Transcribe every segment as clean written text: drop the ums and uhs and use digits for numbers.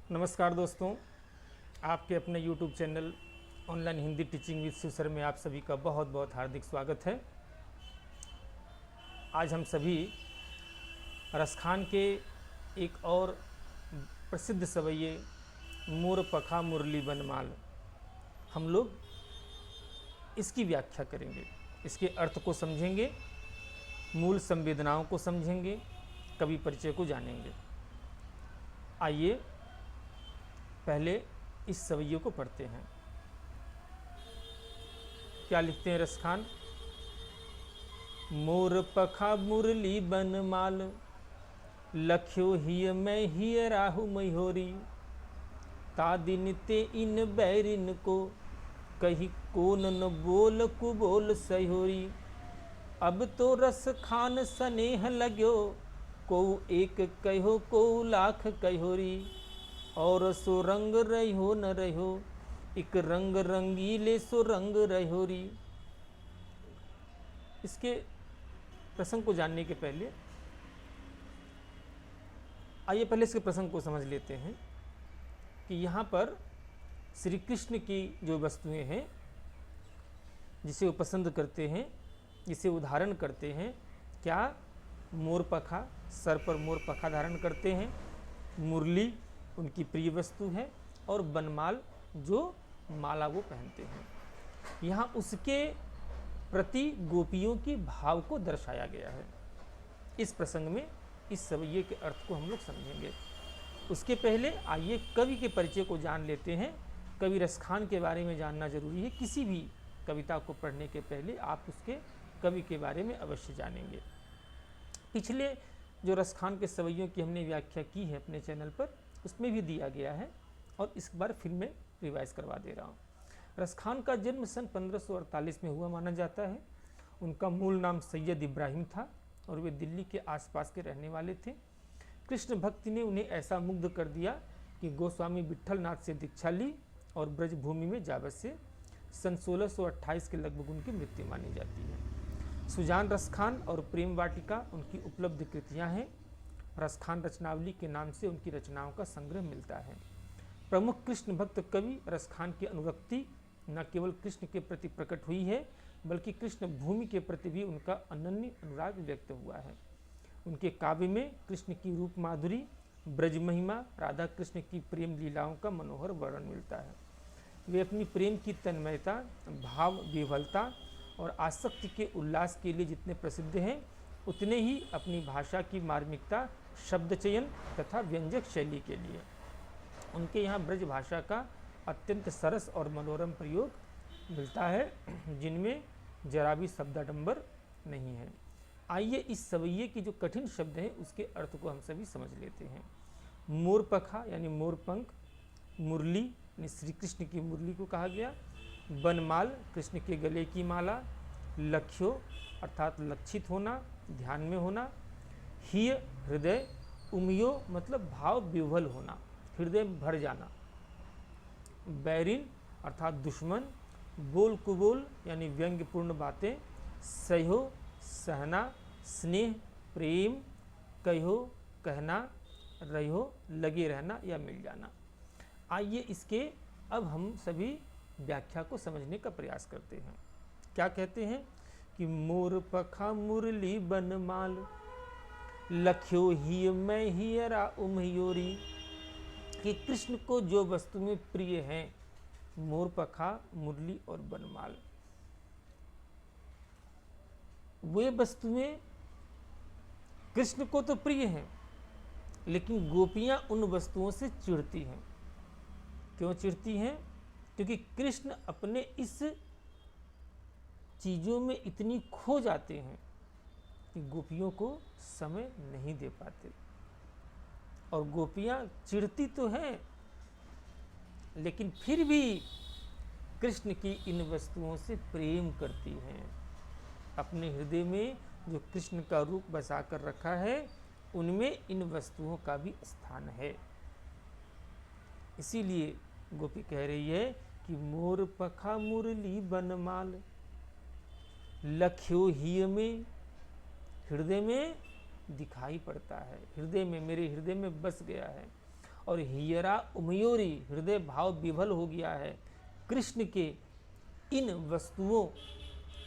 नमस्कार दोस्तों, आपके अपने YouTube channel online Hindi teaching with Shiv sir में आप सभी का बहुत बहुत हार्दिक स्वागत है। आज हम सभी रसखान के एक और प्रसिद्ध सवैये मोर पखा मुरली बनमाल हम लोग इसकी व्याख्या करेंगे, इसके अर्थ को समझेंगे, मूल संवेदनाओं को समझेंगे, कवि परिचय को जानेंगे। आइए पहले इस सवैये को पढ़ते हैं। क्या लिखते हैं रसखान? मोर पखा मुरली बनमाल, लख्यो हिय मैं हिय राहु मयोरी, ता दिन ते इन बैरिन को, कही कोन न बोल कुबोल सहोरी। अब तो रस खान स्नेह लाग्यो, को एक कहो को लाख कहोरी। और सो रंग रहो न रहो, एक रंग रंगीले सो रंग रहोरी। इसके प्रसंग को जानने के पहले आइए पहले इसके प्रसंग को समझ लेते हैं कि यहाँ पर श्री कृष्ण की जो वस्तुएं हैं जिसे वो पसंद करते हैं, जिसे उदाहरण करते हैं, क्या मोर पखा, सर पर मोर पखा धारण करते हैं, मुरली उनकी प्रिय वस्तु है, और बनमाल जो माला वो पहनते हैं। यहाँ उसके प्रति गोपियों की भाव को दर्शाया गया है। इस प्रसंग में इस सवैये के अर्थ को हम लोग समझेंगे। उसके पहले आइए कवि के परिचय को जान लेते हैं। कवि रसखान के बारे में जानना जरूरी है। किसी भी कविता को पढ़ने के पहले आप उसके कवि के बारे में अवश्य जानेंगे। पिछले जो रसखान के सवैयों की हमने व्याख्या की है अपने चैनल पर, उसमें भी दिया गया है और इस बार फिर मैं रिवाइज करवा दे रहा हूँ। रसखान का जन्म सन 1548 में हुआ माना जाता है। उनका मूल नाम सैयद इब्राहिम था और वे दिल्ली के आसपास के रहने वाले थे। कृष्ण भक्ति ने उन्हें ऐसा मुग्ध कर दिया कि गोस्वामी विट्ठल नाथ से दीक्षा ली और ब्रजभूमि में जा बसे। सन 1628 के लगभग उनकी मृत्यु मानी जाती है। सुजान रसखान और प्रेम वाटिका उनकी उपलब्ध कृतियाँ हैं। रसखान रचनावली के नाम से उनकी रचनाओं का संग्रह मिलता है। प्रमुख कृष्ण भक्त कवि रसखान की अनुरक्ति न केवल कृष्ण के प्रति प्रकट हुई है, बल्कि कृष्ण भूमि के प्रति भी उनका अनन्य अनुराग व्यक्त हुआ है। उनके काव्य में कृष्ण की रूप माधुरी, ब्रज महिमा, राधा कृष्ण की प्रेम लीलाओं का मनोहर वर्णन मिलता है। वे अपनी प्रेम की तन्मयता, भाव विह्वलता और आसक्ति के उल्लास के लिए जितने प्रसिद्ध हैं, उतने ही अपनी भाषा की मार्मिकता, शब्द चयन तथा व्यंजक शैली के लिए। उनके यहाँ ब्रज भाषा का अत्यंत सरस और मनोरम प्रयोग मिलता है, जिनमें जरा भी शब्दाडंबर नहीं है। आइए इस सवैये की जो कठिन शब्द हैं उसके अर्थ को हम सभी समझ लेते हैं। मोर पखा यानी मोर पंख, मुरली यानी श्री कृष्ण की मुरली को कहा गया, बनमाल कृष्ण के गले की माला, लख्यो अर्थात लक्षित होना, ध्यान में होना, हिय हृदय, उमयो मतलब भाव विह्वल होना, हृदय भर जाना, बैरिन अर्थात दुश्मन, बोल कुबोल यानी व्यंग्यपूर्ण बातें, सहो सहना, स्नेह प्रेम, कहो कहना, रहो लगे रहना या मिल जाना। आइए इसके अब हम सभी व्याख्या को समझने का प्रयास करते हैं। क्या कहते हैं कि मोर पखा मुरली बनमाल, लख्यो ही मैं ही रा उमयोरी। कि कृष्ण को जो वस्तुएं प्रिय हैं, मोर पखा, मुरली और बनमाल, वे वस्तुएं कृष्ण को तो प्रिय हैं, लेकिन गोपियां उन वस्तुओं से चिढ़ती हैं। क्यों चिढ़ती हैं? क्योंकि कृष्ण अपने इस चीज़ों में इतनी खो जाते हैं कि गोपियों को समय नहीं दे पाते। और गोपियां चिढ़ती तो हैं, लेकिन फिर भी कृष्ण की इन वस्तुओं से प्रेम करती हैं। अपने हृदय में जो कृष्ण का रूप बसा कर रखा है, उनमें इन वस्तुओं का भी स्थान है। इसीलिए गोपी कह रही है कि मोर पखा मुरली बनमाल, लख्यो ही में, हृदय में दिखाई पड़ता है, हृदय में, मेरे हृदय में बस गया है। और हियरा उमयोरी, हृदय भाव विभल हो गया है कृष्ण के इन वस्तुओं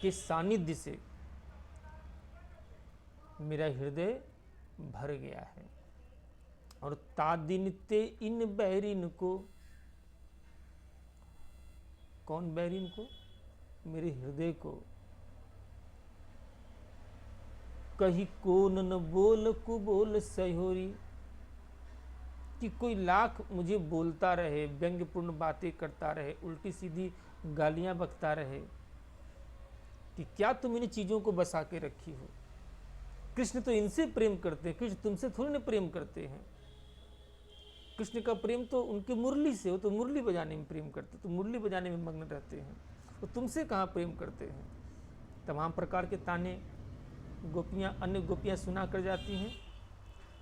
के सानिध्य से, मेरा हृदय भर गया है। और तादिनते इन बैरिन को, कौन बैरिन को? मेरे हृदय को। कही कोन न बोल को बोल सहोरी, कि कोई लाख मुझे बोलता रहे, व्यंग्यपूर्ण बातें करता रहे, उल्टी सीधी गालियां बकता रहे, कि क्या तुम इन चीजों को बसा के रखी हो। कृष्ण तो इनसे प्रेम करते हैं, कृष्ण तुमसे थोड़ी ना प्रेम करते हैं। कृष्ण का प्रेम तो उनकी मुरली से हो, तो मुरली बजाने में प्रेम करते, तो मुरली बजाने में मग्न रहते हैं, तो तुमसे कहाँ प्रेम करते हैं। तमाम प्रकार के ताने गोपियाँ, अन्य गोपियाँ सुना कर जाती हैं।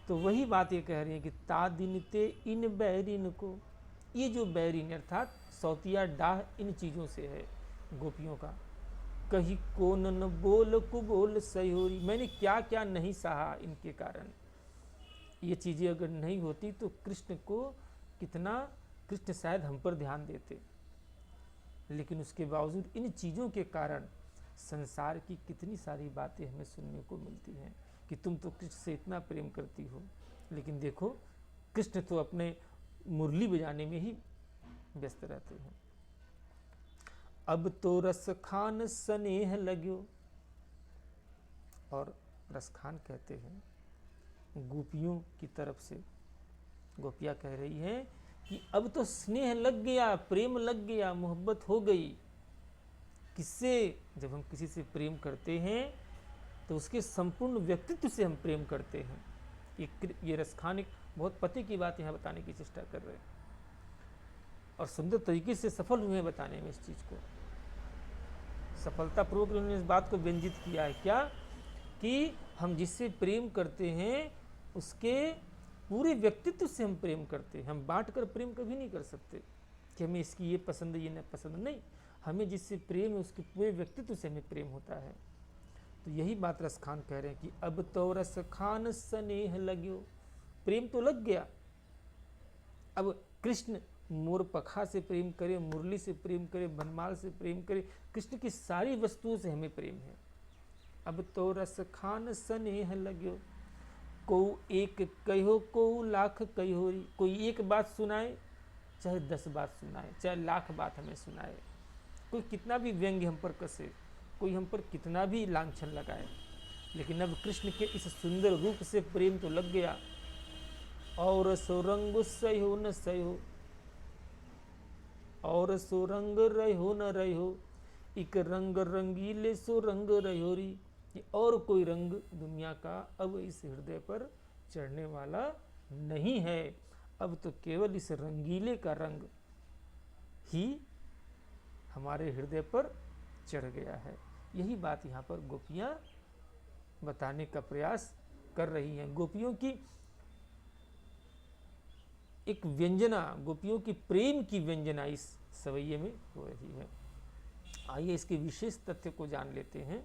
तो वही बात ये कह रही है कि तादिनते इन बैरिन को, ये जो बैरिन अर्थात सौतिया डाह इन चीज़ों से है गोपियों का। कहीं कोन न बोल को बोल सहोरी, मैंने क्या क्या नहीं सहा इनके कारण। ये चीज़ें अगर नहीं होती तो कृष्ण को कितना, कृष्ण शायद हम पर ध्यान देते, लेकिन उसके बावजूद इन चीज़ों के कारण संसार की कितनी सारी बातें हमें सुनने को मिलती हैं कि तुम तो कृष्ण से इतना प्रेम करती हो, लेकिन देखो कृष्ण तो अपने मुरली बजाने में ही व्यस्त रहते हैं। अब तो रस खान स्नेह लग्यो, और रस खान कहते हैं गोपियों की तरफ से, गोपियाँ कह रही हैं कि अब तो स्नेह लग गया, प्रेम लग गया, मोहब्बत हो गई। किससे? जब हम किसी से प्रेम करते हैं तो उसके संपूर्ण व्यक्तित्व से हम प्रेम करते हैं। ये रस खान एक बहुत पते की बात यहाँ बताने की चेष्टा कर रहे हैं, और सुंदर तरीके से सफल हुए हैं बताने में इस चीज़ को। सफलतापूर्वक उन्होंने इस बात को व्यंजित किया है क्या, कि हम जिससे प्रेम करते हैं उसके पूरे व्यक्तित्व से हम प्रेम करते हैं। हम बांट कर प्रेम कभी नहीं कर सकते कि हमें इसकी ये पसंद है ये नहीं पसंद, नहीं, हमें जिससे प्रेम है उसके पूरे व्यक्तित्व से हमें प्रेम होता है। तो यही बात रस खान कह रहे हैं कि अब तो रस खान स्नेह लग्यो, प्रेम तो लग गया। अब कृष्ण मोर पखा से प्रेम करे, मुरली से प्रेम करे, बनमाल से प्रेम करे, कृष्ण की सारी वस्तुओं से हमें प्रेम है। अब तो रस खान स्नेह लग्यो, को एक कहो को लाख कहोरी, कोई एक बात सुनाए चाहे 10 बात सुनाए, चाहे लाख बात हमें सुनाए, कोई कितना भी व्यंग्य हम पर कसे, कोई हम पर कितना भी लांछन लगाए, लेकिन अब कृष्ण के इस सुंदर रूप से प्रेम तो लग गया। और सुरंग सहो न सहो, और सुरंग रहो न रहो, एक रंग रंगीले सो रंग रहोरी, और कोई रंग दुनिया का अब इस हृदय पर चढ़ने वाला नहीं है। अब तो केवल इस रंगीले का रंग ही हमारे हृदय पर चढ़ गया है। यही बात यहाँ पर गोपियाँ बताने का प्रयास कर रही हैं। गोपियों की एक व्यंजना, गोपियों की प्रेम की व्यंजना इस सवैये में हो रही है। आइए इसके विशेष तथ्य को जान लेते हैं।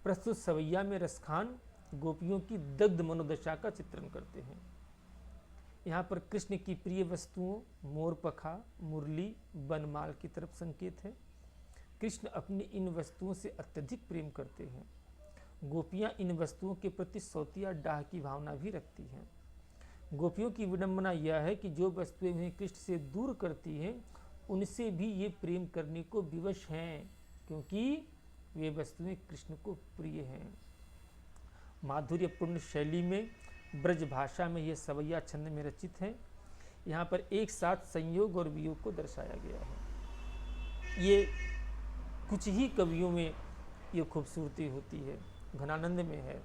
प्रस्तुत सवैया में रसखान गोपियों की दग्ध मनोदशा का चित्रण करते हैं। यहाँ पर कृष्ण की प्रिय वस्तुओं मोरपखा, मुरली, बनमाल की तरफ संकेत है। कृष्ण अपनी इन वस्तुओं से अत्यधिक प्रेम करते हैं। गोपियाँ इन वस्तुओं के प्रति सौतिया डाह की भावना भी रखती हैं। गोपियों की विडंबना यह है कि जो वस्तुएं उन्हें कृष्ण से दूर करती हैं उनसे भी ये प्रेम करने को विवश हैं, क्योंकि वे वस्तुएं कृष्ण को प्रिय हैं। माधुर्यपूर्ण शैली में ब्रज भाषा में यह सवैया छंद में रचित है। यहाँ पर एक साथ संयोग और वियोग को दर्शाया गया है। ये कुछ ही कवियों में ये खूबसूरती होती है, घनानंद में है,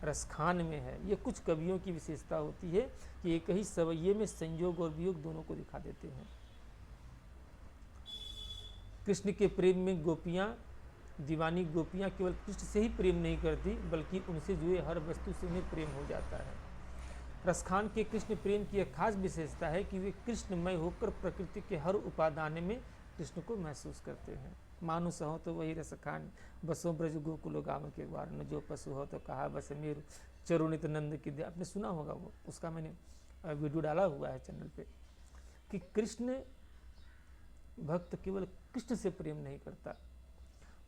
रसखान में है। ये कुछ कवियों की विशेषता होती है कि एक ही सवैये में संयोग और वियोग दोनों को दिखा देते हैं। कृष्ण के प्रेम में गोपियाँ, दीवानी गोपियाँ केवल कृष्ण से ही प्रेम नहीं करती, बल्कि उनसे जुड़े हर वस्तु से उन्हें प्रेम हो जाता है। रसखान के कृष्ण प्रेम की एक खास विशेषता है कि वे कृष्णमय होकर प्रकृति के हर उपादान में कृष्ण को महसूस करते हैं। मानुष हो तो वही रसखान, बसो ब्रज गोकुल गाम के वारण, जो पशु हो तो कहा बस मेरु, चरुणित नंद की दया। आपने सुना होगा वो, उसका मैंने वीडियो डाला हुआ है चैनल पे कि कृष्ण भक्त केवल कृष्ण से प्रेम नहीं करता,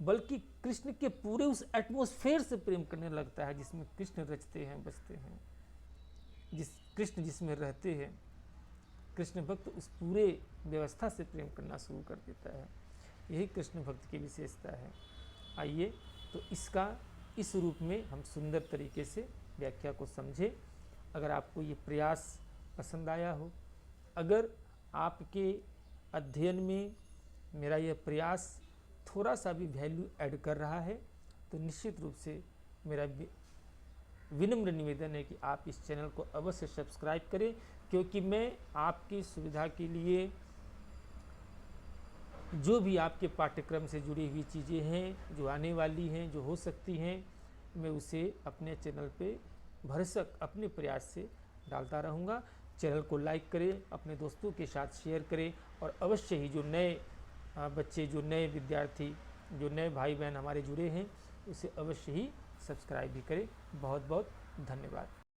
बल्कि कृष्ण के पूरे उस एटमॉस्फेयर से प्रेम करने लगता है जिसमें कृष्ण रचते हैं, बसते हैं, कृष्ण जिसमें रहते हैं। कृष्ण भक्त उस पूरे व्यवस्था से प्रेम करना शुरू कर देता है। यही कृष्ण भक्त की विशेषता है। आइए तो इसका इस रूप में हम सुंदर तरीके से व्याख्या को समझें। अगर आपको ये प्रयास पसंद आया हो, अगर आपके अध्ययन में मेरा यह प्रयास थोड़ा सा भी वैल्यू ऐड कर रहा है, तो निश्चित रूप से मेरा विनम्र निवेदन है कि आप इस चैनल को अवश्य सब्सक्राइब करें, क्योंकि मैं आपकी सुविधा के लिए जो भी आपके पाठ्यक्रम से जुड़ी हुई चीज़ें हैं, जो आने वाली हैं, जो हो सकती हैं, मैं उसे अपने चैनल पे भरसक अपने प्रयास से डालता रहूँगा। चैनल को लाइक करें, अपने दोस्तों के साथ शेयर करें, और अवश्य ही जो नए बच्चे, जो नए विद्यार्थी, जो नए भाई बहन हमारे जुड़े हैं, उसे अवश्य ही सब्सक्राइब भी करें। बहुत बहुत धन्यवाद।